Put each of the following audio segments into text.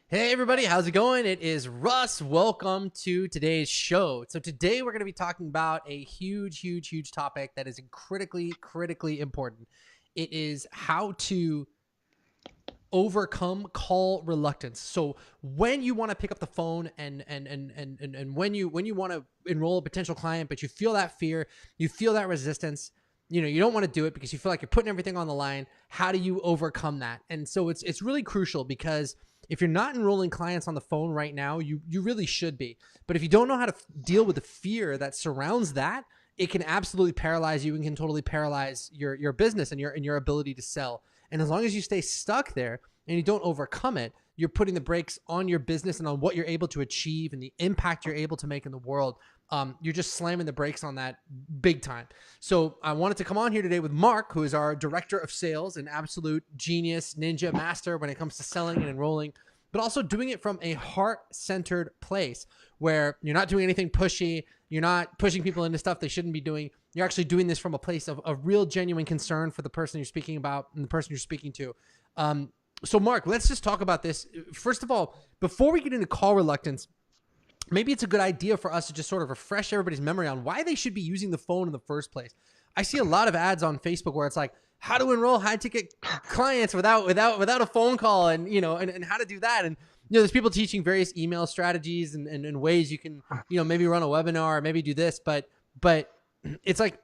Hey everybody, how's it going? It is Russ. Welcome to today's show. So today we're going to be talking about a huge topic that is critically important. It is how to overcome call reluctance. So when you want to pick up the phone and when you want to enroll a potential client, but you feel that fear, you feel that resistance, you don't want to do it because you feel like you're putting everything on the line. How do you overcome that? And so it's really crucial because if you're not enrolling clients on the phone right now, you really should be. But if you don't know how to deal with the fear that surrounds that, it can absolutely paralyze you and can totally paralyze your business and your ability to sell. And as long as you stay stuck there and you don't overcome it, you're putting the brakes on your business and on what you're able to achieve and the impact you're able to make in the world. You're just slamming the brakes on that big time. So I wanted to come on here today with Marc, who is our director of sales, an absolute genius, ninja master when it comes to selling and enrolling, but also doing it from a heart-centered place where you're not doing anything pushy. You're not pushing people into stuff they shouldn't be doing. You're actually doing this from a place of real genuine concern for the person you're speaking about and the person you're speaking to. So Marc, let's just talk about this. First of all, before we get into call reluctance, maybe it's a good idea for us to just sort of refresh everybody's memory on why they should be using the phone in the first place. I see a lot of ads on Facebook where it's like, how to enroll high ticket clients without a phone call and how to do that. And there's people teaching various email strategies and ways you can, maybe run a webinar or maybe do this, but it's like,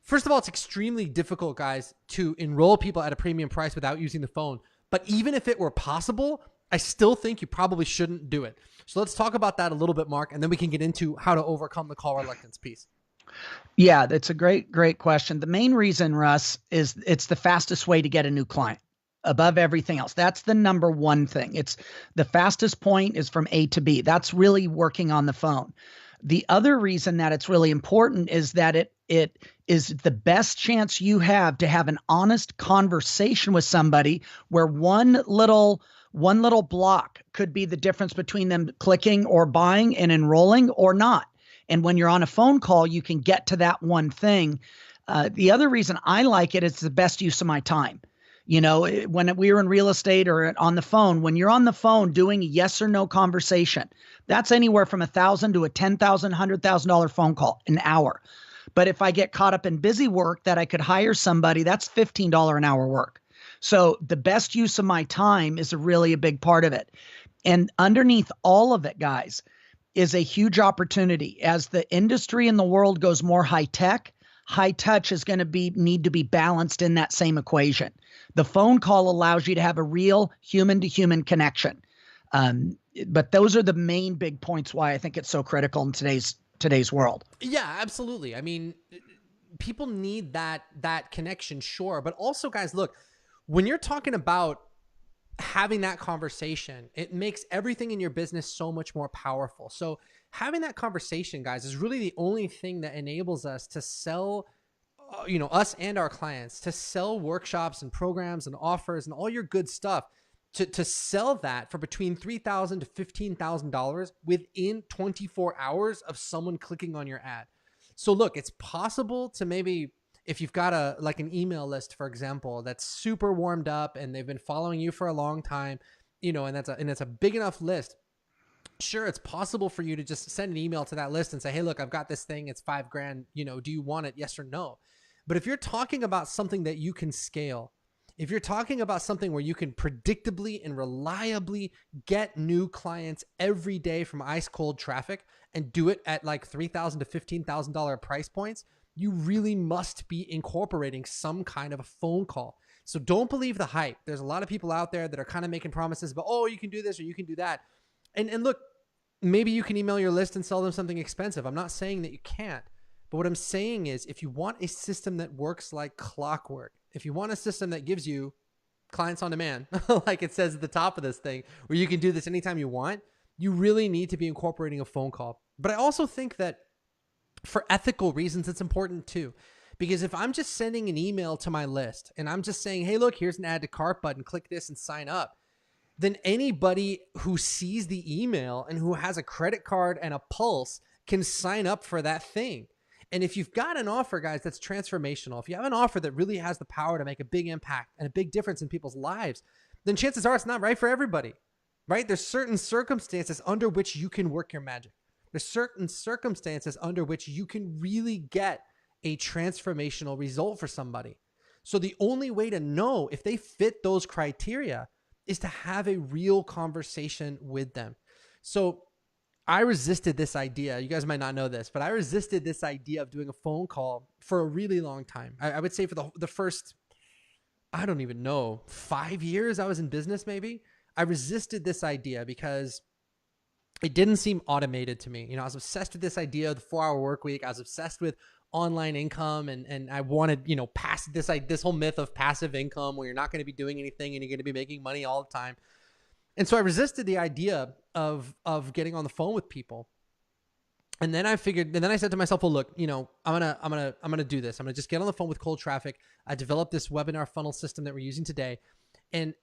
first of all, it's extremely difficult, guys, to enroll people at a premium price without using the phone. But even if it were possible, I still think you probably shouldn't do it. So let's talk about that a little bit, Marc, and then we can get into how to overcome the call reluctance piece. Yeah, that's a great question. The main reason, Russ, is it's the fastest way to get a new client above everything else. That's the number one thing. It's the fastest point is from A to B. That's really working on the phone. The other reason that it's really important is that it is the best chance you have to have an honest conversation with somebody where one little block could be the difference between them clicking or buying and enrolling or not. And when you're on a phone call, you can get to that one thing. The other reason I like it is the best use of my time. When we were in real estate or on the phone, when you're on the phone doing a yes or no conversation, that's anywhere from $1,000 to a $10,000, $100,000 phone call an hour. But if I get caught up in busy work that I could hire somebody, that's $15 an hour work. So the best use of my time is really a big part of it. And underneath all of it, guys, is a huge opportunity. As the industry in the world goes more high tech, high touch is going to need to be balanced in that same equation. The phone call allows you to have a real human to human connection. But those are the main big points why I think it's so critical in today's world. Yeah, absolutely. I mean, people need that connection, sure. But also, guys, look, when you're talking about having that conversation, it makes everything in your business so much more powerful. So having that conversation, guys, is really the only thing that enables us to sell, us and our clients, to sell workshops and programs and offers and all your good stuff, to sell that for between $3,000 to $15,000 within 24 hours of someone clicking on your ad. So look, it's possible to maybe, if you've got an email list, for example, that's super warmed up and they've been following you for a long time, and it's a big enough list. Sure, it's possible for you to just send an email to that list and say, hey, look, I've got this thing. It's $5,000. Do you want it? Yes or no? But if you're talking about something that you can scale, if you're talking about something where you can predictably and reliably get new clients every day from ice cold traffic and do it at like $3,000 to $15,000 price points, you really must be incorporating some kind of a phone call. So don't believe the hype. There's a lot of people out there that are kind of making promises about, oh, you can do this or you can do that. And look, maybe you can email your list and sell them something expensive. I'm not saying that you can't. But what I'm saying is, if you want a system that works like clockwork, if you want a system that gives you clients on demand, like it says at the top of this thing, where you can do this anytime you want, you really need to be incorporating a phone call. But I also think that for ethical reasons, it's important too. Because if I'm just sending an email to my list and I'm just saying, hey, look, here's an add to cart button, click this and sign up, then anybody who sees the email and who has a credit card and a pulse can sign up for that thing. And if you've got an offer, guys, that's transformational, if you have an offer that really has the power to make a big impact and a big difference in people's lives, then chances are it's not right for everybody. right? There's certain circumstances under which you can work your magic. There's certain circumstances under which you can really get a transformational result for somebody. So the only way to know if they fit those criteria is to have a real conversation with them. So I resisted this idea. You guys might not know this, but I resisted this idea of doing a phone call for a really long time. I would say for the first, I don't even know, 5 years I was in business, maybe. I resisted this idea because it didn't seem automated to me. You know, I was obsessed with this idea of the 4-hour work week. I was obsessed with online income, and I wanted, you know, past this whole myth of passive income where you're not going to be doing anything and you're going to be making money all the time. And so I resisted the idea of getting on the phone with people. And then I said to myself, well, look, you know, I'm gonna do this. I'm gonna just get on the phone with cold traffic. I developed this webinar funnel system that we're using today. And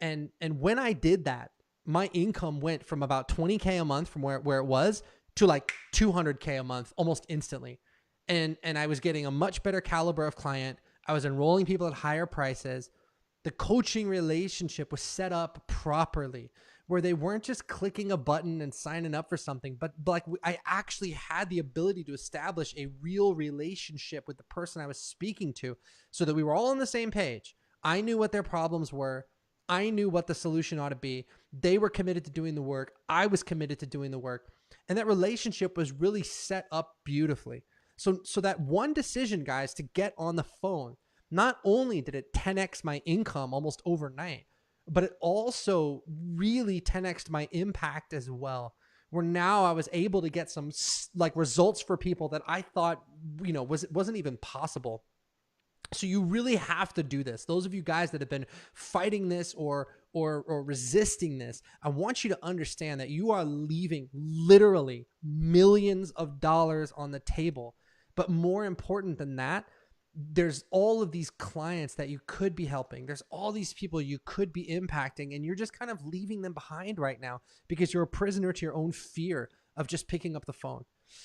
when I did that, my income went from about 20K a month from where it was to like 200K a month almost instantly. And I was getting a much better caliber of client. I was enrolling people at higher prices. The coaching relationship was set up properly, where they weren't just clicking a button and signing up for something, but like I actually had the ability to establish a real relationship with the person I was speaking to, so that we were all on the same page. I knew what their problems were. I knew what the solution ought to be. They were committed to doing the work. I was committed to doing the work. And that relationship was really set up beautifully. So that one decision, guys, to get on the phone, not only did it 10x my income almost overnight, but it also really 10x'd my impact as well, where now I was able to get some like results for people that I thought, you know, wasn't even possible. So you really have to do this. Those of you guys that have been fighting this or resisting this, I want you to understand that you are leaving literally millions of dollars on the table. But more important than that, there's all of these clients that you could be helping. There's all these people you could be impacting, and you're just kind of leaving them behind right now because you're a prisoner to your own fear of just picking up the phone.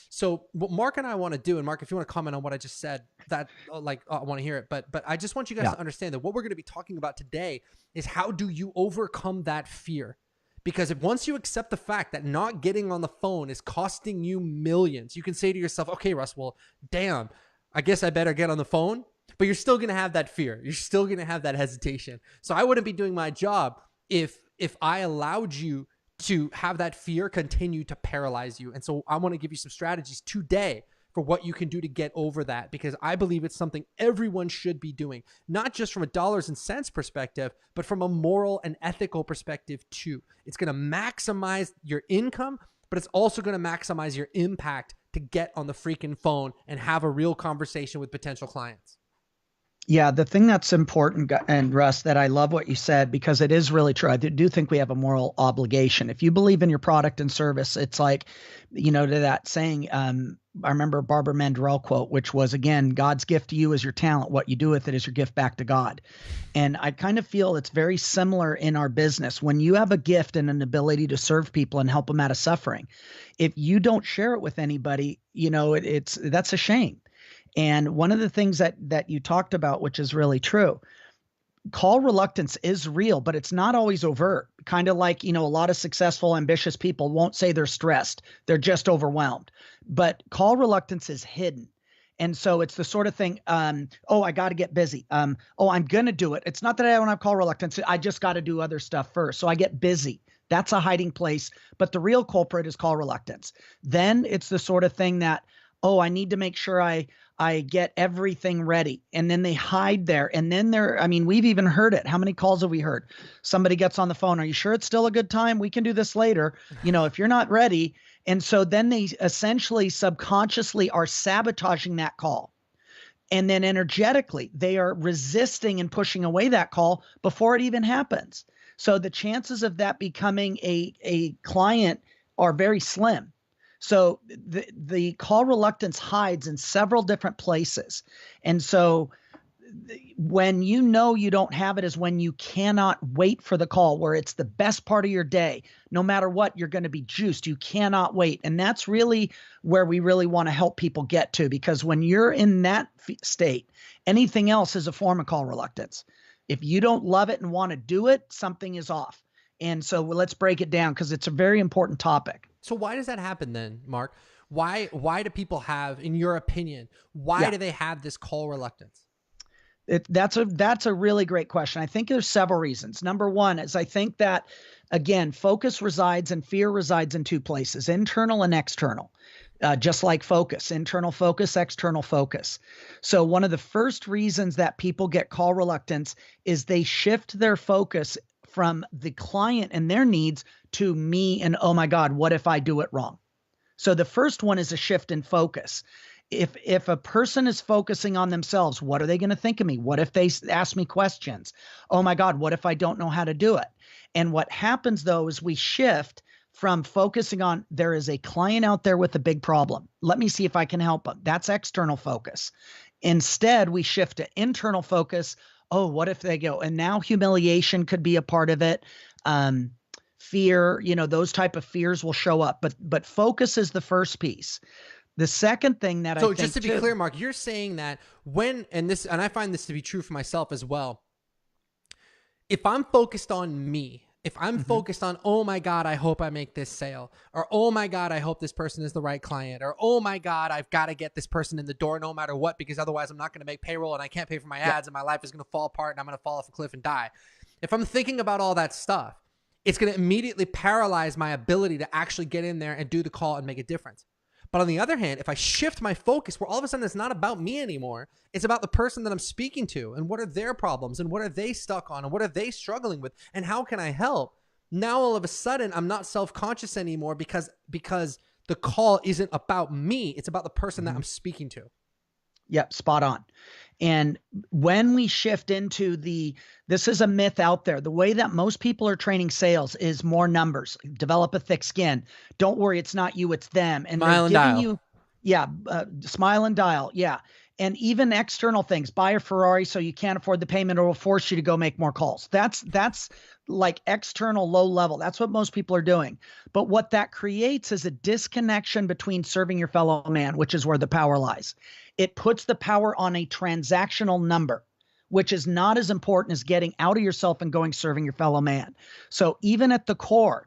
So what Marc and I want to do, and Marc, if you want to comment on what I just said, that I want to hear it. But I just want you guys to understand that what we're going to be talking about today is how do you overcome that fear? Because if once you accept the fact that not getting on the phone is costing you millions, you can say to yourself, okay, Russ, well, damn, I guess I better get on the phone. But you're still going to have that fear. You're still going to have that hesitation. So I wouldn't be doing my job if I allowed you to have that fear continue to paralyze you. And so I want to give you some strategies today for what you can do to get over that, because I believe it's something everyone should be doing, not just from a dollars and cents perspective, but from a moral and ethical perspective too. It's going to maximize your income, but it's also going to maximize your impact to get on the freaking phone and have a real conversation with potential clients. Yeah, the thing that's important, and Russ, that I love what you said, because it is really true. I do think we have a moral obligation. If you believe in your product and service, it's like, you know, to that saying, I remember Barbara Mandrell quote, which was, again, God's gift to you is your talent. What you do with it is your gift back to God. And I kind of feel it's very similar in our business. When you have a gift and an ability to serve people and help them out of suffering, if you don't share it with anybody, you know, that's a shame. And one of the things that you talked about, which is really true, call reluctance is real, but it's not always overt. Kind of like, you know, a lot of successful, ambitious people won't say they're stressed. They're just overwhelmed. But call reluctance is hidden. And so it's the sort of thing, oh, I got to get busy. Oh, I'm going to do it. It's not that I don't have call reluctance. I just got to do other stuff first. So I get busy. That's a hiding place. But the real culprit is call reluctance. Then it's the sort of thing that, oh, I need to make sure I get everything ready. And then they hide there. And then we've even heard it. How many calls have we heard? Somebody gets on the phone. Are you sure it's still a good time? We can do this later. You know, if you're not ready. And so then they essentially subconsciously are sabotaging that call. And then energetically, they are resisting and pushing away that call before it even happens. So the chances of that becoming a client are very slim. So the call reluctance hides in several different places. And so when you know you don't have it is when you cannot wait for the call, where it's the best part of your day. No matter what, you're going to be juiced. You cannot wait. And that's really where we really want to help people get to, because when you're in that state, anything else is a form of call reluctance. If you don't love it and want to do it, something is off. And so let's break it down because it's a very important topic. So why does that happen then, Mark? Why do people have, in your opinion, why Yeah. do they have this call reluctance? That's a really great question. I think there's several reasons. Number one is I think that, again, focus resides and fear resides in two places, internal and external. Just like focus, internal focus, external focus. So one of the first reasons that people get call reluctance is they shift their focus from the client and their needs to me and, oh my God, what if I do it wrong? So the first one is a shift in focus. If a person is focusing on themselves, what are they going to think of me? What if they ask me questions? Oh my God, what if I don't know how to do it? And what happens though is we shift from focusing on there is a client out there with a big problem. Let me see if I can help them. That's external focus. Instead, we shift to internal focus. Oh, what if they go? And now humiliation could be a part of it. Fear, those type of fears will show up. But focus is the first piece. The second thing that so just to be clear, Mark, you're saying that and I find this to be true for myself as well. If I'm focused on me, if I'm focused on, oh my God, I hope I make this sale, or oh my God, I hope this person is the right client, or oh my God, I've got to get this person in the door no matter what, because otherwise I'm not going to make payroll and I can't pay for my ads and my life is going to fall apart and I'm going to fall off a cliff and die. If I'm thinking about all that stuff, it's going to immediately paralyze my ability to actually get in there and do the call and make a difference. But on the other hand, if I shift my focus where all of a sudden it's not about me anymore, it's about the person that I'm speaking to and what are their problems and what are they stuck on and what are they struggling with and how can I help? Now all of a sudden I'm not self-conscious anymore because the call isn't about me. It's about the person that I'm speaking to. Yep, spot on. And when we shift into this is a myth out there. The way that most people are training sales is more numbers, develop a thick skin. Don't worry, it's not you, it's them. And smile they're and giving dial. Smile and dial. Yeah. And even external things, buy a Ferrari so you can't afford the payment or it will force you to go make more calls. That's like external low level. That's what most people are doing. But what that creates is a disconnection between serving your fellow man, which is where the power lies. It puts the power on a transactional number, which is not as important as getting out of yourself and going serving your fellow man. So even at the core,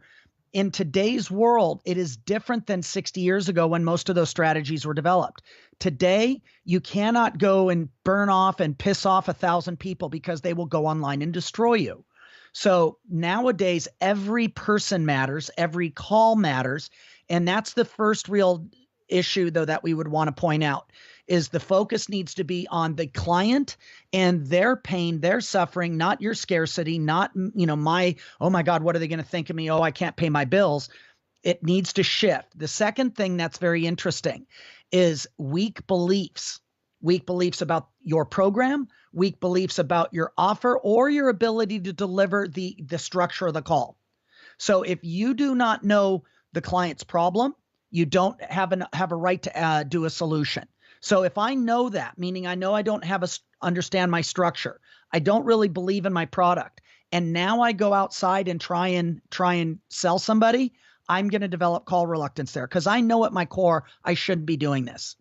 in today's world, it is different than 60 years ago when most of those strategies were developed. Today, you cannot go and burn off and piss off 1,000 people because they will go online and destroy you. So nowadays, every person matters, every call matters. And that's the first real issue, though, that we would want to point out is the focus needs to be on the client and their pain, their suffering, not your scarcity, not, oh my God, what are they going to think of me? Oh, I can't pay my bills. It needs to shift. The second thing that's very interesting is weak beliefs about your program, weak beliefs about your offer or your ability to deliver the structure of the call. So if you do not know the client's problem, you don't have a right to do a solution. So if I know that, meaning I know I don't understand my structure, I don't really believe in my product, and now I go outside and try and sell somebody, I'm going to develop call reluctance there because I know at my core I shouldn't be doing this.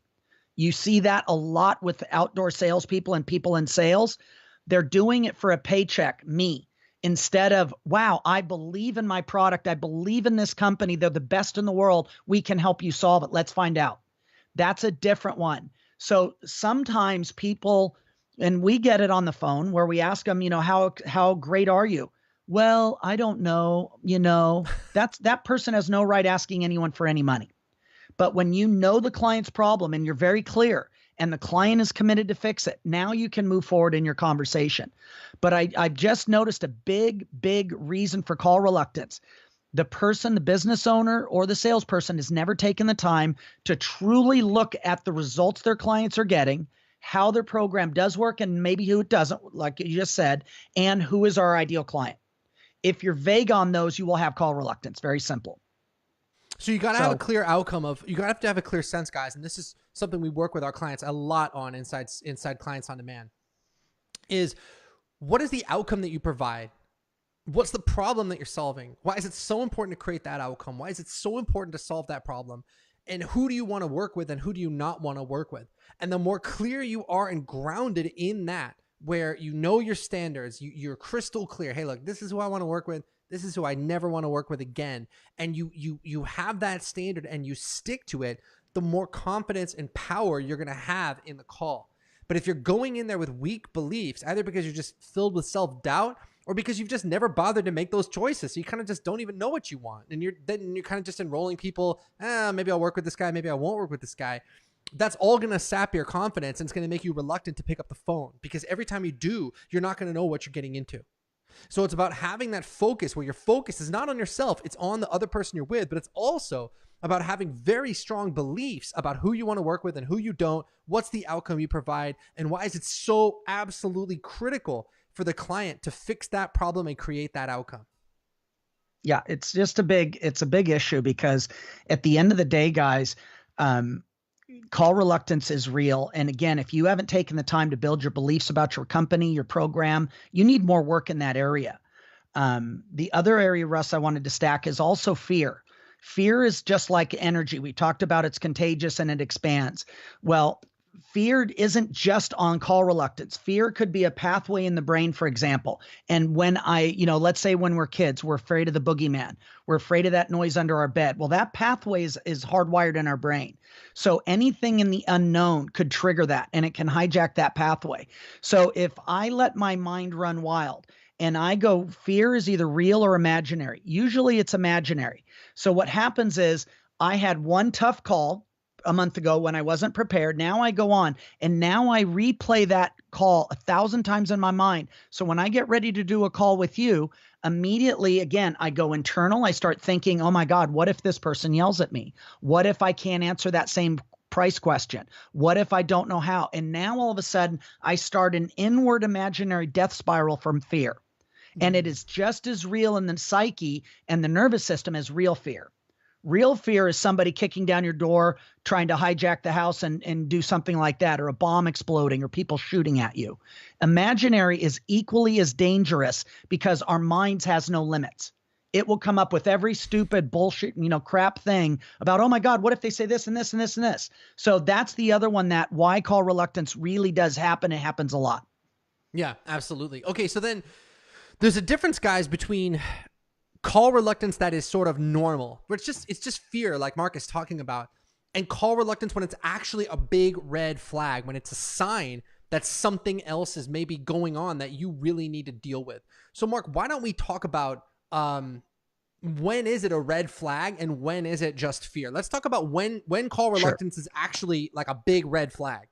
You see that a lot with outdoor salespeople and people in sales. They're doing it for a paycheck, me, instead of, wow, I believe in my product. I believe in this company. They're the best in the world. We can help you solve it. Let's find out. That's a different one. So sometimes people, and we get it on the phone where we ask them, how great are you? Well, I don't know. That person has no right asking anyone for any money. But when you know the client's problem and you're very clear and the client is committed to fix it, now you can move forward in your conversation. But I've just noticed a big, big reason for call reluctance. The person, the business owner or the salesperson has never taken the time to truly look at the results their clients are getting, how their program does work and maybe who it doesn't, like you just said, and who is our ideal client. If you're vague on those, you will have call reluctance. Very simple. So you got to have a clear outcome you got to have a clear sense, guys. And this is something we work with our clients a lot on inside Clients on Demand is what is the outcome that you provide? What's the problem that you're solving? Why is it so important to create that outcome? Why is it so important to solve that problem? And who do you want to work with and who do you not want to work with? And the more clear you are and grounded in that, where you know your standards, you're crystal clear. Hey, look, this is who I want to work with. This is who I never want to work with again. And you have that standard and you stick to it, the more confidence and power you're going to have in the call. But if you're going in there with weak beliefs, either because you're just filled with self-doubt or because you've just never bothered to make those choices, so you kind of just don't even know what you want, and you're kind of just enrolling people, maybe I'll work with this guy, maybe I won't work with this guy, that's all going to sap your confidence, and it's going to make you reluctant to pick up the phone, because every time you do, you're not going to know what you're getting into. So it's about having that focus where your focus is not on yourself, it's on the other person you're with, but it's also about having very strong beliefs about who you want to work with and who you don't, what's the outcome you provide, and why is it so absolutely critical for the client to fix that problem and create that outcome. Yeah, it's a big issue, because at the end of the day, guys, call reluctance is real. And again, if you haven't taken the time to build your beliefs about your company, your program, you need more work in that area. The other area, Russ, I wanted to stack is also fear. Fear is just like energy. We talked about it's contagious and it expands. Well, fear isn't just on call reluctance. Fear could be a pathway in the brain, for example. And when let's say when we're kids, we're afraid of the boogeyman. We're afraid of that noise under our bed. Well, that pathway is hardwired in our brain. So anything in the unknown could trigger that, and it can hijack that pathway. So if I let my mind run wild and I go, fear is either real or imaginary. Usually it's imaginary. So what happens is I had one tough call a month ago when I wasn't prepared. Now I go on and now I replay that call 1,000 times in my mind. So when I get ready to do a call with you, immediately, again, I go internal. I start thinking, oh my God, what if this person yells at me? What if I can't answer that same price question? What if I don't know how? And now all of a sudden I start an inward imaginary death spiral from fear. And it is just as real in the psyche and the nervous system as real fear. Real fear is somebody kicking down your door, trying to hijack the house and do something like that, or a bomb exploding, or people shooting at you. Imaginary is equally as dangerous because our minds has no limits. It will come up with every stupid bullshit, crap thing about, oh my God, what if they say this and this and this and this? So that's the other one, that why call reluctance really does happen. It happens a lot. Yeah, absolutely. Okay, so then there's a difference, guys, between call reluctance that is sort of normal, where it's just fear, like Marc is talking about, and call reluctance when it's actually a big red flag, when it's a sign that something else is maybe going on that you really need to deal with. So Marc, why don't we talk about when is it a red flag and when is it just fear? Let's talk about when call reluctance is actually like a big red flag.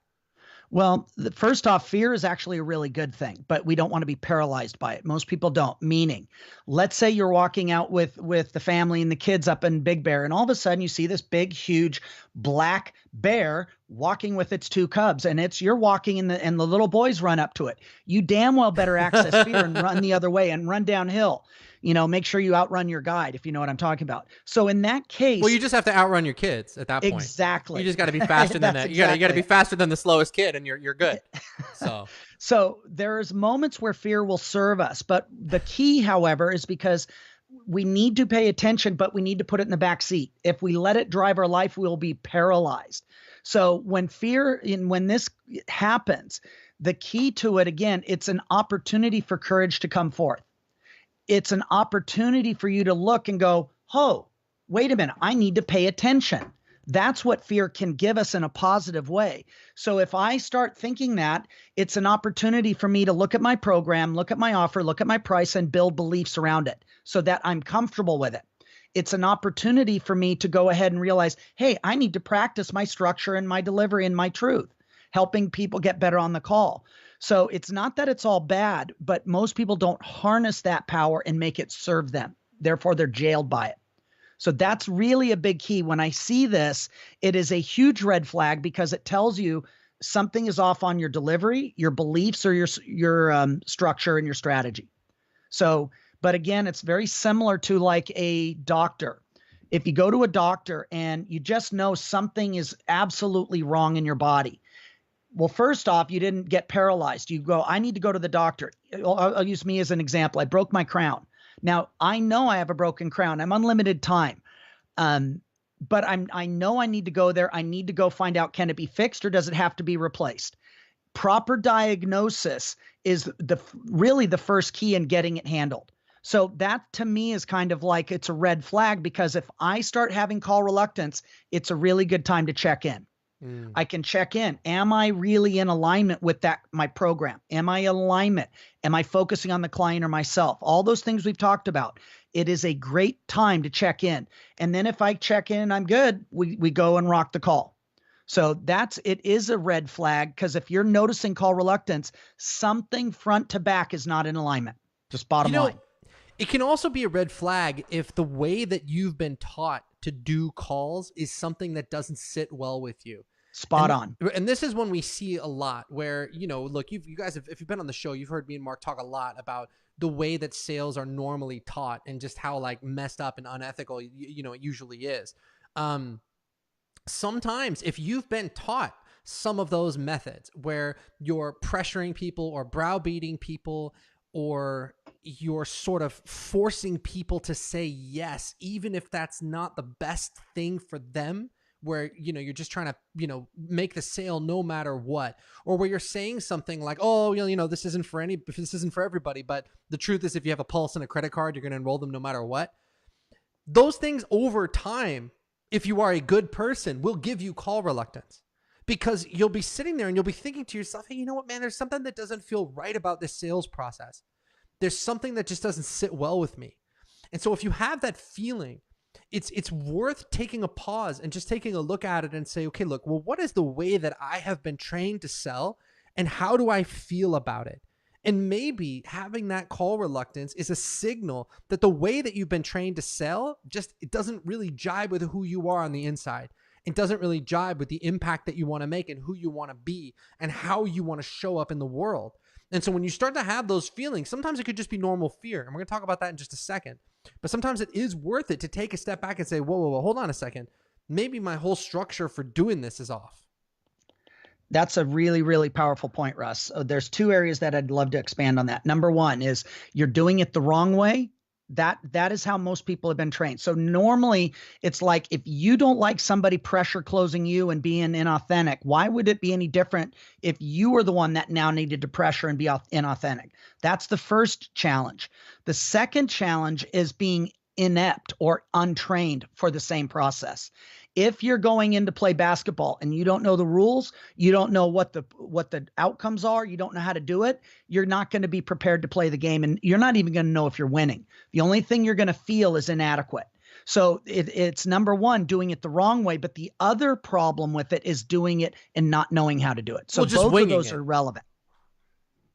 Well, first off, fear is actually a really good thing, but we don't want to be paralyzed by it. Most people don't. Meaning, let's say you're walking out with the family and the kids up in Big Bear, and all of a sudden you see this big, huge black bear walking with its two cubs, and you're walking and the little boys run up to it. You damn well better access fear and run the other way and run downhill. Make sure you outrun your guide, if you know what I'm talking about. So in that case, well, you just have to outrun your kids at that point. Exactly. You just got to be faster than that. You got to be faster than the slowest kid, and you're good. So there's moments where fear will serve us, but the key, however, is because we need to pay attention, but we need to put it in the back seat. If we let it drive our life, we'll be paralyzed. So when this happens, the key to it, again, it's an opportunity for courage to come forth. It's an opportunity for you to look and go, oh, wait a minute, I need to pay attention. That's what fear can give us in a positive way. So if I start thinking that, it's an opportunity for me to look at my program, look at my offer, look at my price, and build beliefs around it so that I'm comfortable with it. It's an opportunity for me to go ahead and realize, hey, I need to practice my structure and my delivery and my truth, helping people get better on the call. So it's not that it's all bad, but most people don't harness that power and make it serve them. Therefore, they're jailed by it. So that's really a big key. When I see this, it is a huge red flag because it tells you something is off on your delivery, your beliefs, or your structure and your strategy. So, but again, it's very similar to like a doctor. If you go to a doctor and you just know something is absolutely wrong in your body, well, first off, you didn't get paralyzed. You go, I need to go to the doctor. I'll use me as an example. I broke my crown. Now, I know I have a broken crown. I'm unlimited time. But I know I need to go there. I need to go find out, can it be fixed or does it have to be replaced? Proper diagnosis is really the first key in getting it handled. So that to me is kind of like it's a red flag, because if I start having call reluctance, it's a really good time to check in. Mm. I can check in. Am I really in alignment with my program? Am I in alignment? Am I focusing on the client or myself? All those things we've talked about. It is a great time to check in. And then if I check in and I'm good, we go and rock the call. So it is a red flag, because if you're noticing call reluctance, something front to back is not in alignment. Just bottom line. It can also be a red flag if the way that you've been taught to do calls is something that doesn't sit well with you. Spot on. And this is when we see a lot where, look, you guys, if you've been on the show, you've heard me and Mark talk a lot about the way that sales are normally taught and just how like messed up and unethical, it usually is. Sometimes if you've been taught some of those methods where you're pressuring people or browbeating people, or you're sort of forcing people to say yes, even if that's not the best thing for them, where, you're just trying to, make the sale no matter what, or where you're saying something like, oh, this isn't for everybody. But the truth is, if you have a pulse and a credit card, you're going to enroll them no matter what. Those things over time, if you are a good person, will give you call reluctance, because you'll be sitting there and you'll be thinking to yourself, hey, you know what, man, there's something that doesn't feel right about this sales process. There's something that just doesn't sit well with me. And so if you have that feeling, it's worth taking a pause and just taking a look at it and say, okay, look, well, what is the way that I have been trained to sell, and how do I feel about it? And maybe having that call reluctance is a signal that the way that you've been trained to sell it doesn't really jibe with who you are on the inside. It doesn't really jibe with the impact that you want to make and who you want to be and how you want to show up in the world. And so when you start to have those feelings, sometimes it could just be normal fear. And we're going to talk about that in just a second. But sometimes it is worth it to take a step back and say, whoa, hold on a second. Maybe my whole structure for doing this is off. That's a really, really powerful point, Russ. There's two areas that I'd love to expand on that. Number one is you're doing it the wrong way. That is how most people have been trained. So normally it's like, if you don't like somebody pressure closing you and being inauthentic, why would it be any different if you were the one that now needed to pressure and be inauthentic? That's the first challenge. The second challenge is being inept or untrained for the same process. If you're going in to play basketball and you don't know the rules, you don't know what the outcomes are, you don't know how to do it, you're not going to be prepared to play the game, and you're not even going to know if you're winning. The only thing you're going to feel is inadequate. So it's number one, doing it the wrong way, but the other problem with it is doing it and not knowing how to do it. So both of those are relevant.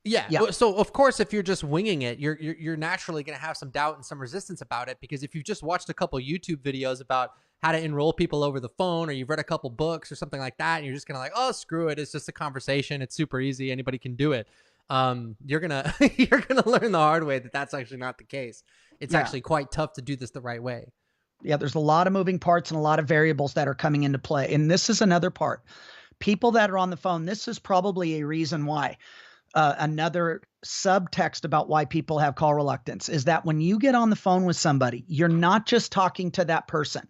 Yeah. So of course, if you're just winging it, you're naturally going to have some doubt and some resistance about it, because if you've just watched a couple YouTube videos about how to enroll people over the phone, or you've read a couple books or something like that, and you're just going to like, oh, screw it, it's just a conversation, it's super easy, anybody can do it. You're going to learn the hard way that that's actually not the case. It's actually quite tough to do this the right way. Yeah, there's a lot of moving parts and a lot of variables that are coming into play. And this is another part. People that are on the phone, this is probably a reason why. Another subtext about why people have call reluctance is that when you get on the phone with somebody, you're not just talking to that person.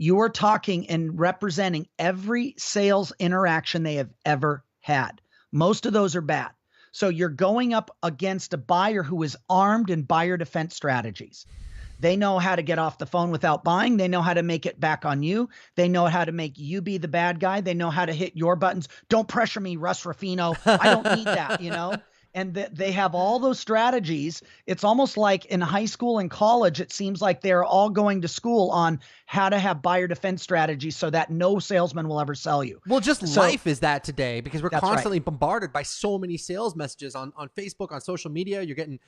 You are talking and representing every sales interaction they have ever had. Most of those are bad. So you're going up against a buyer who is armed in buyer defense strategies. They know how to get off the phone without buying. They know how to make it back on you. They know how to make you be the bad guy. They know how to hit your buttons. Don't pressure me, Russ Ruffino. I don't need that, And they have all those strategies. It's almost like in high school and college, it seems like they're all going to school on how to have buyer defense strategies so that no salesman will ever sell you. Well, life is that today, because we're constantly bombarded by so many sales messages on Facebook, on social media. You're getting,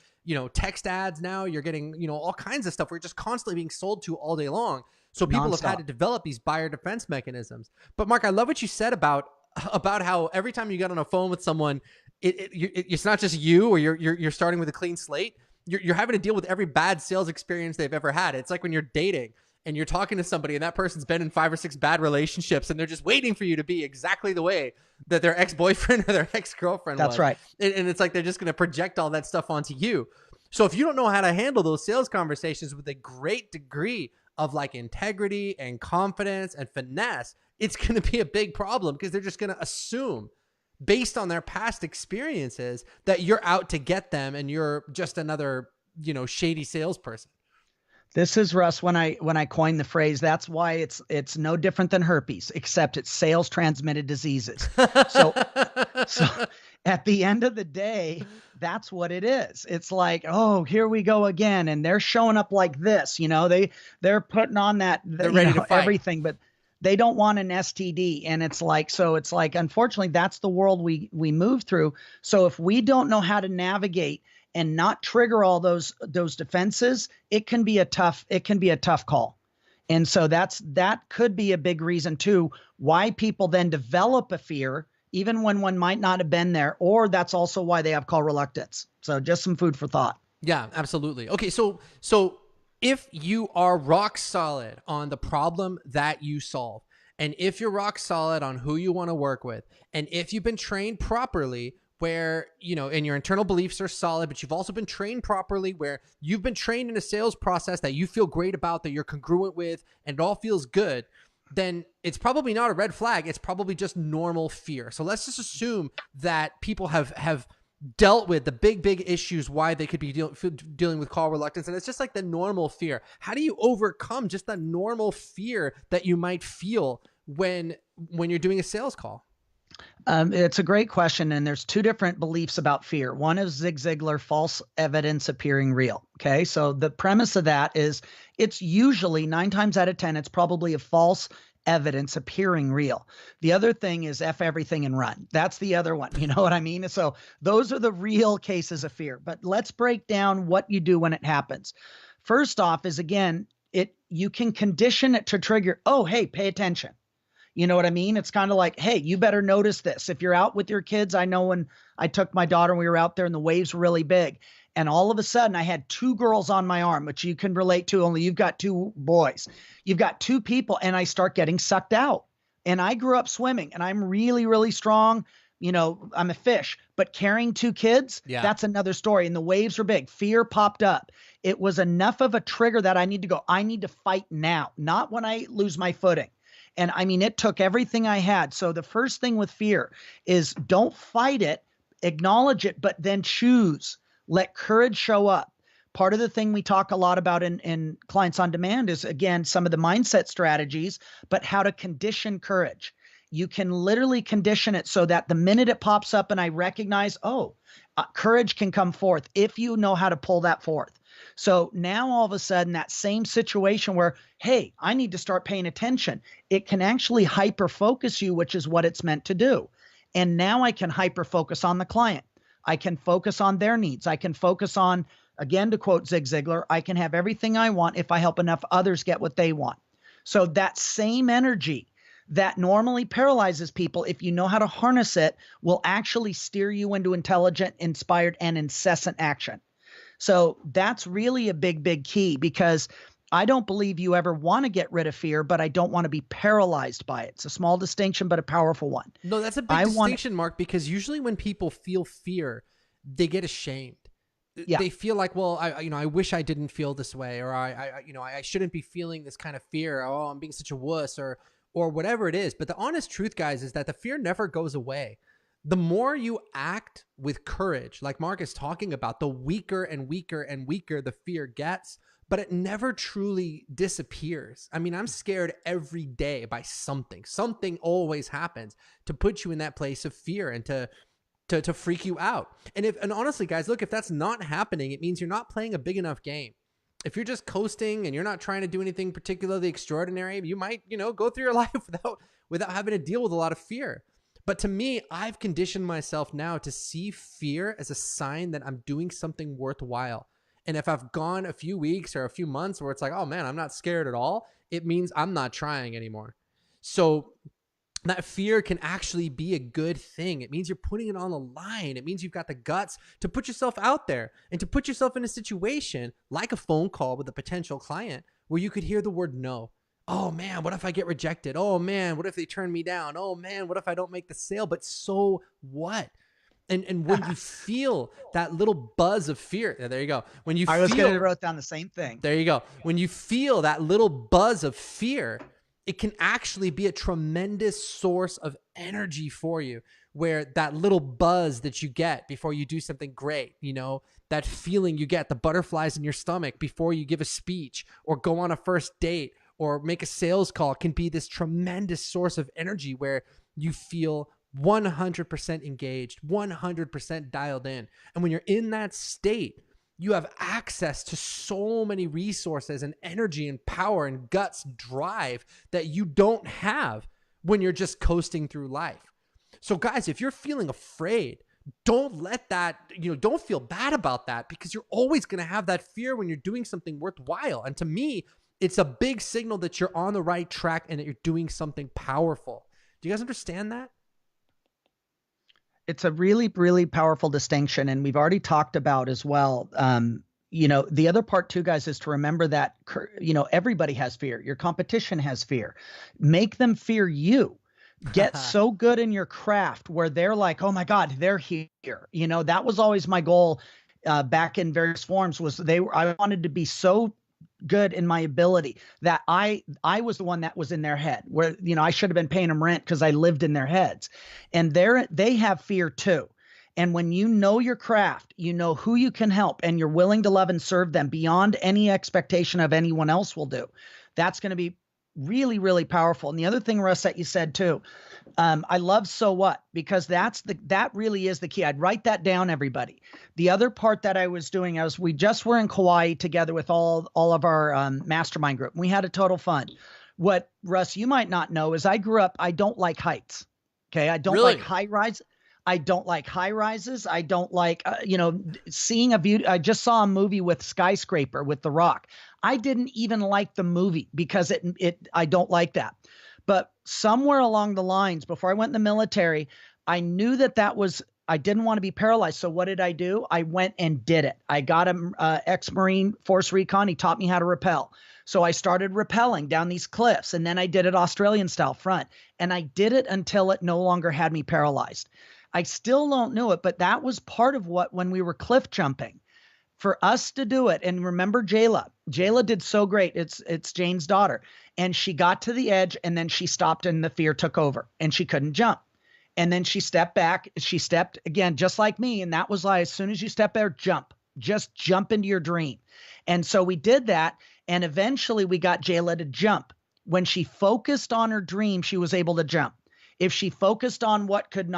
text ads now. You're getting, all kinds of stuff. We're just constantly being sold to all day long. So people have had to develop these buyer defense mechanisms. But Mark, I love what you said about how every time you get on a phone with someone, it's not just you, or you're starting with a clean slate. You're having to deal with every bad sales experience they've ever had. It's like when you're dating and you're talking to somebody and that person's been in 5 or 6 bad relationships, and they're just waiting for you to be exactly the way that their ex-boyfriend or their ex-girlfriend was. That's right. And it's like they're just going to project all that stuff onto you. So if you don't know how to handle those sales conversations with a great degree of like integrity and confidence and finesse, it's going to be a big problem, because they're just going to assume, based on their past experiences, that you're out to get them and you're just another shady salesperson. This is Russ when I coined the phrase. That's why it's no different than herpes, except it's sales transmitted diseases. So so at the end of the day, that's what it is. It's like, oh, here we go again, and they're showing up like this. They're putting on that they're ready to fight. Everything, but they don't want an STD. And it's like, unfortunately, that's the world we move through. So if we don't know how to navigate and not trigger all those defenses, it can be a tough call. And so that could be a big reason too, why people then develop a fear, even when one might not have been there, or that's also why they have called reluctance. So just some food for thought. Yeah, absolutely. Okay. So if you are rock solid on the problem that you solve, and if you're rock solid on who you want to work with, and if you've been trained properly, where, and your internal beliefs are solid, but you've also been trained properly, where you've been trained in a sales process that you feel great about, that you're congruent with, and it all feels good, then it's probably not a red flag. It's probably just normal fear. So let's just assume that people have dealt with the big issues why they could be dealing with call reluctance, and it's just like the normal fear. How do you overcome just the normal fear that you might feel when you're doing a sales call? It's a great question, and there's two different beliefs about fear. One is Zig Ziglar, false evidence appearing real. Okay, so the premise of that is it's usually 9 times out of 10, it's probably a false evidence appearing real. The other thing is F everything and run. That's the other one. You know what I mean? So those are the real cases of fear. But let's break down what you do when it happens. First off is, again, you can condition it to trigger, oh, hey, pay attention. You know what I mean? It's kind of like, hey, you better notice this. If you're out with your kids, I know when I took my daughter and we were out there and the waves were really big, and all of a sudden I had 2 girls on my arm, which you can relate to, only you've got 2 boys. You've got 2 people, and I start getting sucked out. And I grew up swimming, and I'm really, really strong. I'm a fish, but carrying 2 kids, That's another story. And the waves were big. Fear popped up. It was enough of a trigger that I need to fight now, not when I lose my footing. And I mean, it took everything I had. So the first thing with fear is don't fight it, acknowledge it, but then choose. Let courage show up. Part of the thing we talk a lot about in Clients on Demand is, again, some of the mindset strategies, but how to condition courage. You can literally condition it so that the minute it pops up and I recognize, courage can come forth if you know how to pull that forth. So now all of a sudden that same situation where, hey, I need to start paying attention, it can actually hyper focus you, which is what it's meant to do. And now I can hyper focus on the client. I can focus on their needs. I can focus on, again, to quote Zig Ziglar, I can have everything I want if I help enough others get what they want. So that same energy that normally paralyzes people, if you know how to harness it, will actually steer you into intelligent, inspired, and incessant action. So that's really a big key, because I don't believe you ever want to get rid of fear, but I don't want to be paralyzed by it. It's a small distinction, but a powerful one. No, that's a big distinction, Mark, because usually when people feel fear, they get ashamed. Yeah. They feel like, well, I wish I didn't feel this way, or I shouldn't be feeling this kind of fear. Oh, I'm being such a wuss, or whatever it is. But the honest truth, guys, is that the fear never goes away. The more you act with courage, like Marc is talking about, the weaker and weaker and weaker the fear gets, but it never truly disappears. I mean, I'm scared every day by something. Something always happens to put you in that place of fear and to freak you out. And honestly, guys, look, if that's not happening, it means you're not playing a big enough game. If you're just coasting and you're not trying to do anything particularly extraordinary, you might, go through your life without having to deal with a lot of fear. But to me, I've conditioned myself now to see fear as a sign that I'm doing something worthwhile. And if I've gone a few weeks or a few months where it's like, oh man, I'm not scared at all, it means I'm not trying anymore. So that fear can actually be a good thing. It means you're putting it on the line. It means you've got the guts to put yourself out there and to put yourself in a situation like a phone call with a potential client where you could hear the word no. Oh man, what if I get rejected? Oh man, what if they turn me down? Oh man, what if I don't make the sale? But so what? And when you feel that little buzz of fear, there you go. When you wrote down the same thing. There you go. When you feel that little buzz of fear, it can actually be a tremendous source of energy for you, where that little buzz that you get before you do something great, you know, that feeling you get, the butterflies in your stomach before you give a speech or go on a first date or make a sales call, can be this tremendous source of energy where you feel 100% engaged, 100% dialed in. And when you're in that state, you have access to so many resources and energy and power and guts, drive that you don't have when you're just coasting through life. So guys, if you're feeling afraid, don't let that, don't feel bad about that, because you're always going to have that fear when you're doing something worthwhile. And to me, it's a big signal that you're on the right track and that you're doing something powerful. Do you guys understand that? It's a really, really powerful distinction. And we've already talked about as well. The other part too, guys, is to remember that, everybody has fear. Your competition has fear. Make them fear you. Get so good in your craft where they're like, oh my God, they're here. That was always my goal back in various forms, was I wanted to be so good in my ability that I was the one that was in their head, where, I should have been paying them rent because I lived in their heads. And they have fear too. And when you know your craft, you know who you can help, and you're willing to love and serve them beyond any expectation of anyone else will do, that's going to be really, really powerful. And the other thing, Russ, that you said too, I love "so what," because that really is the key. I'd write that down, everybody. The other part that I was doing, we just were in Kauai together with all of our mastermind group. We had a total fun. What, Russ, you might not know is I grew up, I don't like heights. Okay. I don't Really? like high rise. I don't like high rises. I don't like, seeing a view. I just saw a movie with Skyscraper with The Rock. I didn't even like the movie because I don't like that. But somewhere along the lines, before I went in the military, I knew I didn't want to be paralyzed. So what did I do? I went and did it. I got an ex-Marine Force Recon. He taught me how to rappel. So I started rappelling down these cliffs, and then I did it Australian style front. And I did it until it no longer had me paralyzed. I still don't know it, but that was part of when we were cliff jumping, for us to do it. And remember Jayla did so great. It's Jane's daughter. And she got to the edge, and then she stopped, and the fear took over, and she couldn't jump. And then she stepped back. She stepped again, just like me. And that was like, as soon as you step there, just jump into your dream. And so we did that. And eventually we got Jayla to jump. When she focused on her dream, she was able to jump. If she focused on what could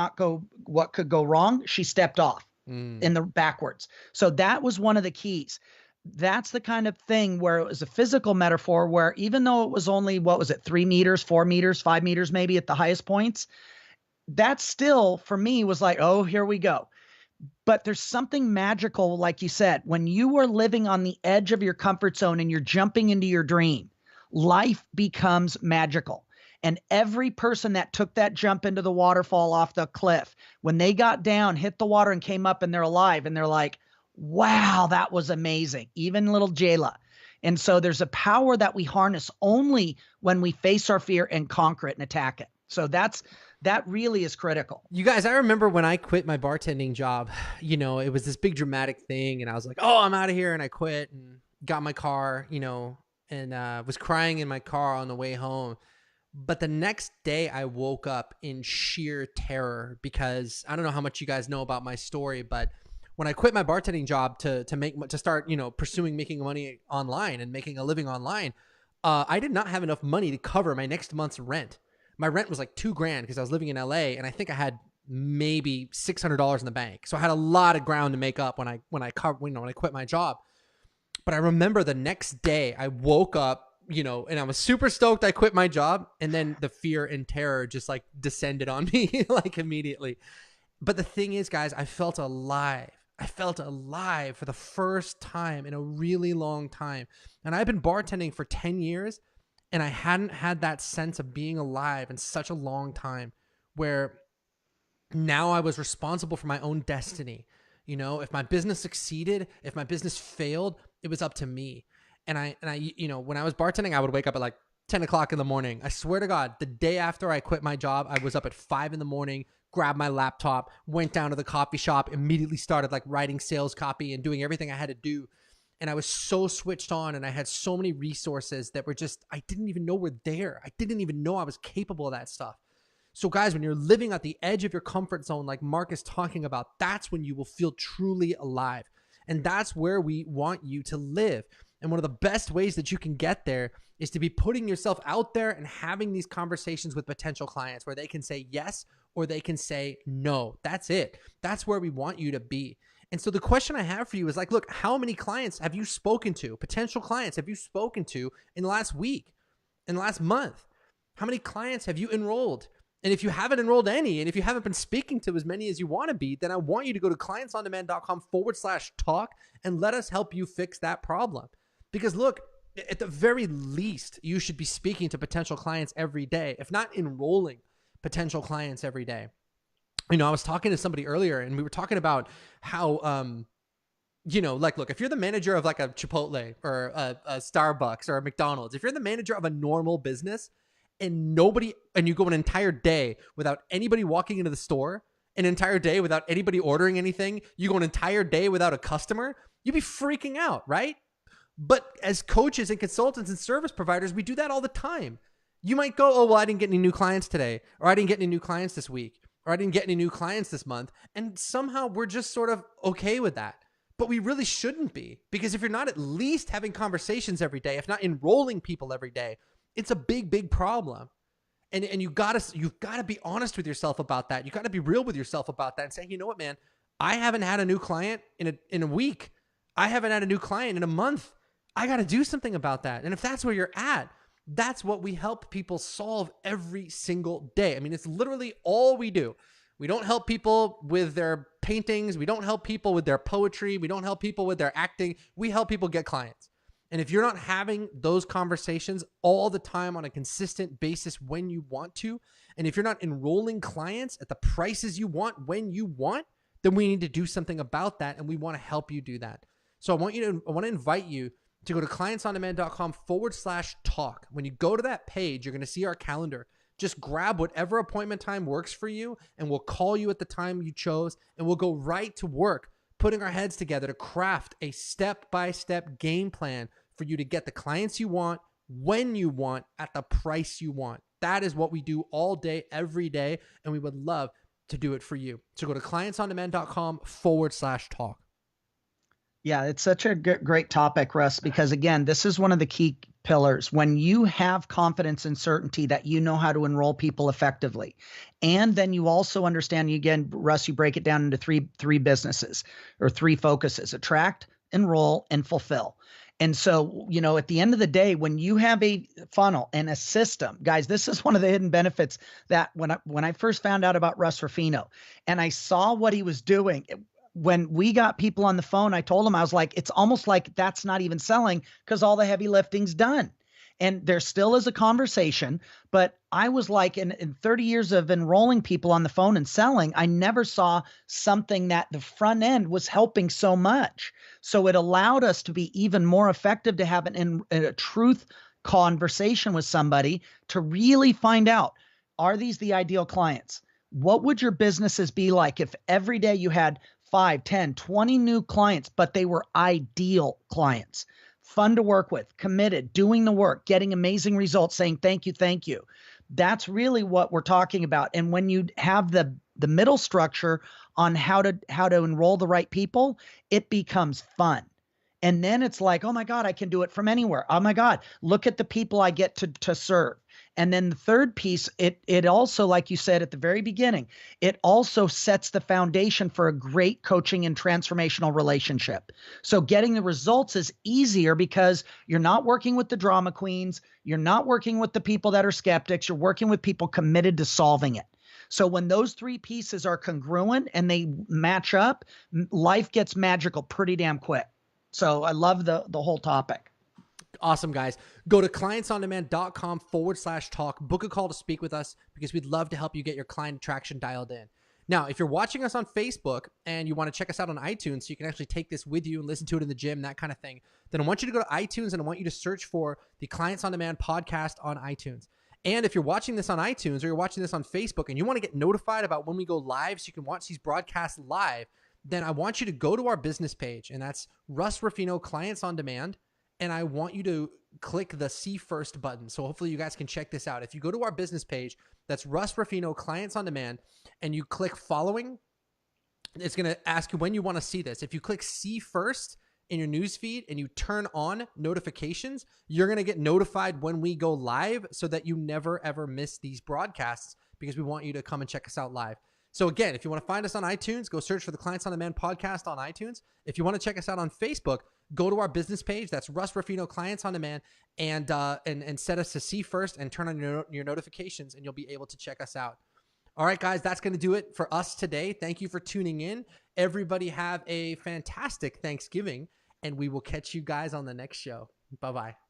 go wrong, she stepped off in the backwards. So that was one of the keys. That's the kind of thing where it was a physical metaphor, where even though it was only, 3 meters, 4 meters, 5 meters, maybe at the highest points, that still for me was like, oh, here we go. But there's something magical, like you said, when you are living on the edge of your comfort zone and you're jumping into your dream, life becomes magical. And every person that took that jump into the waterfall off the cliff, when they got down, hit the water and came up, and they're alive, and they're like, wow, that was amazing. Even little Jayla. And so there's a power that we harness only when we face our fear and conquer it and attack it. So that really is critical. You guys, I remember when I quit my bartending job, it was this big dramatic thing, and I was like, oh, I'm out of here. And I quit and got my car, and was crying in my car on the way home. But the next day I woke up in sheer terror, because I don't know how much you guys know about my story, but when I quit my bartending job to start, pursuing making money online and making a living online, I did not have enough money to cover my next month's rent. My rent was like $2,000 because I was living in LA, and I think I had maybe $600 in the bank. So I had a lot of ground to make up when I quit my job. But I remember the next day I woke up, and I was super stoked I quit my job. And then the fear and terror just like descended on me like immediately. But the thing is, guys, I felt alive. I felt alive for the first time in a really long time. And I've been bartending for 10 years, and I hadn't had that sense of being alive in such a long time, where now I was responsible for my own destiny. If my business succeeded, if my business failed, it was up to me. And I, when I was bartending, I would wake up at like 10 o'clock in the morning. I swear to God, the day after I quit my job, I was up at 5 in the morning, grabbed my laptop, went down to the coffee shop, immediately started like writing sales copy and doing everything I had to do. And I was so switched on, and I had so many resources that were just, I didn't even know were there. I didn't even know I was capable of that stuff. So guys, when you're living at the edge of your comfort zone, like Marc is talking about, that's when you will feel truly alive. And that's where we want you to live. And one of the best ways that you can get there is to be putting yourself out there and having these conversations with potential clients where they can say yes or they can say no. That's it. That's where we want you to be. And so the question I have for you is like, look, how many clients have you spoken to, potential clients have you spoken to in the last week, in the last month? How many clients have you enrolled? And if you haven't enrolled any, and if you haven't been speaking to as many as you want to be, then I want you to go to clientsondemand.com/talk and let us help you fix that problem. Because look, at the very least, you should be speaking to potential clients every day, if not enrolling potential clients every day. You know, I was talking to somebody earlier and we were talking about how, you know, like, look, if you're the manager of like a Chipotle or a Starbucks or a McDonald's, if you're the manager of a normal business and you go an entire day without anybody walking into the store, an entire day without anybody ordering anything, you go an entire day without a customer, you'd be freaking out, right? But as coaches and consultants and service providers, we do that all the time. You might go, oh, well, I didn't get any new clients today, or I didn't get any new clients this week, or I didn't get any new clients this month. And somehow we're just sort of okay with that. But we really shouldn't be, because if you're not at least having conversations every day, if not enrolling people every day, it's a big, big problem. And you've got to be honest with yourself about that. You got to be real with yourself about that and say, you know what, man, I haven't had a new client in a week. I haven't had a new client in a month. I got to do something about that. And if that's where you're at, that's what we help people solve every single day. I mean, it's literally all we do. We don't help people with their paintings. We don't help people with their poetry. We don't help people with their acting. We help people get clients. And if you're not having those conversations all the time on a consistent basis when you want to, and if you're not enrolling clients at the prices you want when you want, then we need to do something about that. And we want to help you do that. So I want to invite you to go to clientsondemand.com/talk. When you go to that page, you're going to see our calendar. Just grab whatever appointment time works for you, and we'll call you at the time you chose, and we'll go right to work, putting our heads together to craft a step-by-step game plan for you to get the clients you want, when you want, at the price you want. That is what we do all day, every day, and we would love to do it for you. So go to clientsondemand.com/talk. Yeah, it's such a great topic, Russ, because again, this is one of the key pillars. When you have confidence and certainty that you know how to enroll people effectively, and then you also understand, again, Russ, you break it down into three businesses or three focuses: attract, enroll, and fulfill. And so, you know, at the end of the day, when you have a funnel and a system, guys, this is one of the hidden benefits that when I first found out about Russ Ruffino and I saw what he was doing. When we got people on the phone, I told them, I was like, it's almost like that's not even selling because all the heavy lifting's done. And there still is a conversation, but I was like, in 30 years of enrolling people on the phone and selling, I never saw something that the front end was helping so much. So it allowed us to be even more effective to have a truth conversation with somebody to really find out, are these the ideal clients? What would your businesses be like if every day you had 5, 10, 20 new clients, but they were ideal clients, fun to work with, committed, doing the work, getting amazing results, saying thank you, thank you. That's really what we're talking about. And when you have the middle structure on how to enroll the right people, it becomes fun. And then it's like, oh my God, I can do it from anywhere. Oh my God, look at the people I get to serve. And then the third piece, it also, like you said at the very beginning, it also sets the foundation for a great coaching and transformational relationship. So getting the results is easier because you're not working with the drama queens. You're not working with the people that are skeptics. You're working with people committed to solving it. So when those three pieces are congruent and they match up, life gets magical pretty damn quick. So I love the whole topic. Awesome, guys. Go to clientsondemand.com/talk, book a call to speak with us because we'd love to help you get your client attraction dialed in. Now, if you're watching us on Facebook and you want to check us out on iTunes so you can actually take this with you and listen to it in the gym, that kind of thing, then I want you to go to iTunes and I want you to search for the Clients on Demand podcast on iTunes. And if you're watching this on iTunes or you're watching this on Facebook and you want to get notified about when we go live so you can watch these broadcasts live, then I want you to go to our business page, and that's Russ Ruffino Clients on Demand. and I want you to click the see first button. So hopefully you guys can check this out. If you go to our business page, that's Russ Ruffino Clients on Demand, and you click following, it's going to ask you when you want to see this. If you click see first in your news feed and you turn on notifications, you're going to get notified when we go live so that you never ever miss these broadcasts, because we want you to come and check us out live. So again, if you want to find us on iTunes, go search for the Clients on Demand podcast on iTunes. If you want to check us out on Facebook, go to our business page. That's Russ Ruffino Clients on Demand, and set us to see first and turn on your notifications, and you'll be able to check us out. All right, guys, that's going to do it for us today. Thank you for tuning in. Everybody have a fantastic Thanksgiving, and we will catch you guys on the next show. Bye-bye.